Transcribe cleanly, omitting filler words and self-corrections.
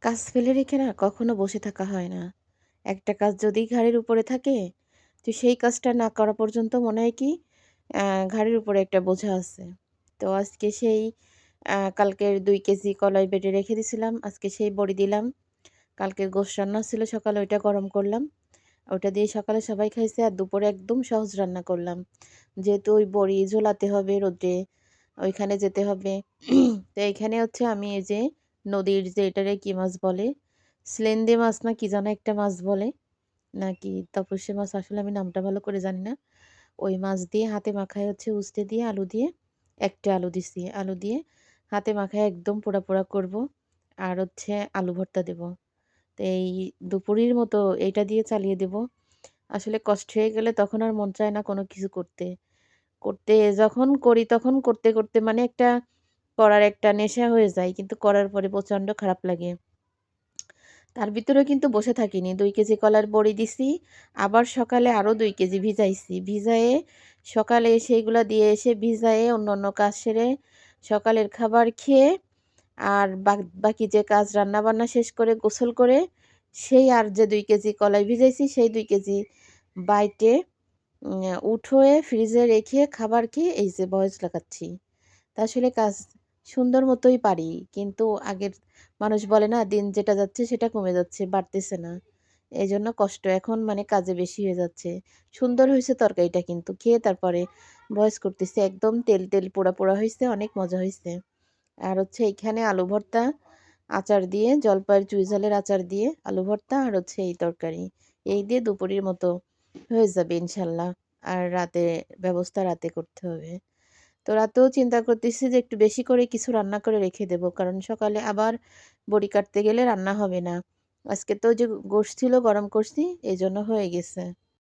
কাজ ফেলে রেখে না কখনো বসে থাকা হয় না। একটা কাজ যদি ঘাড়ের উপরে থাকে, তো সেই কাজটা না করা পর্যন্ত মনে হয় কি আ ঘাড়ের উপরে একটা বোঝা আছে। তো আজকে সেই কালকের ২ কেজি কলাই বেটে রেখে দিছিলাম। আজকে সেই বড়ি দিলাম। কালকের গোশত রান্না ছিল সকালে ওইটা গরম করলাম। ওটা দিয়ে সকালে সবাই খাইছে আর দুপুরে একদম সহজ রান্না করলাম। যেহেতু ওই বড়ি ঝোলাতে হবে রোদ্রে, ওইখানে যেতে হবে। তো এইখানে হচ্ছে আমি এই যে নদীর যে এটারে কি মাছ বলে? স্লেন্দে মাছ না কি যেন একটা মাছ বলে? নাকি তপসী মাছ আসলে আমি নামটা ভালো করে জানি না। ওই মাছ দিয়ে হাতে মাখায় হচ্ছে উস্তে দিয়ে আলু দিয়ে, একটা আলু দিছি। আলু দিয়ে হাতে মাখায় একদম পোড়া, পোড়া করব। আর হচ্ছে আলু ভর্তা দেব। তো এই দুপুরের মতো এইটা দিয়ে চালিয়ে দেব। আসলে কষ্ট হয়ে গেলে তখন আর মন চায় না কোনো কিছু করতে। করতে যখন করি তখন করতে, করতে মানে একটা করার একটা নেশা হয়ে যায়। কিন্তু করার পরে প্রচন্ড খারাপ লাগে। তার ভিতরেও কিন্তু বসে থাকিনি। ২ কেজি কলার বড়ি দিছি। আবার সকালে আরো ২ কেজি ভিজাইছি। ভিজায়ে সকালে সেইগুলা দিয়ে এসে ভিজায়ে অন্যান্য কাজ সেরে সকালের খাবার খেয়ে আর বাকি যে কাজ রান্নাবান্না শেষ করে গোসল করে সেই আর যে ২ কেজি কলাই ভিজাইছি সেই ২ কেজি বাইটে উঠোয়ে ফ্রিজে রেখে খাবার খেয়ে এই যে ভয়েস লাগাচ্ছি। তা আসলে কাজ সুন্দর মতোই পারি। কিন্তু আগের মানুষ বলে না দিন যেটা যাচ্ছে সেটা কমে যাচ্ছে, বাড়তেছে না। এজন্য কষ্ট এখন মানে কাজে বেশি হয়ে যাচ্ছে। সুন্দর হইছে তরকারিটা কিন্তু খেয়ে তারপরে ভয়েস করতেছি। একদম তেল, তেল পোড়া, পোড়া হইছে, অনেক মজা হইছে। আর হচ্ছে এইখানে আলু ভর্তা, আচার দিয়ে জলপাইয়ের চুইঝালের আচার দিয়ে আলু ভর্তা আর হচ্ছে এই তরকারি। এই দিয়ে দুপুরের মতো হয়ে যাবে ইনশাল্লাহ। আর রাতে ব্যবস্থা রাতে করতে হবে। তো রাতেও চিন্তা করতেছি যে একটু বেশি করে কিছু রান্না করে রেখে দেব। কারণ সকালে আবার বড়ি কাটতে গেলে রান্না হবে না। আজকে তো যে গোশত ছিল গরম করছি, এজন্য হয়ে গেছে।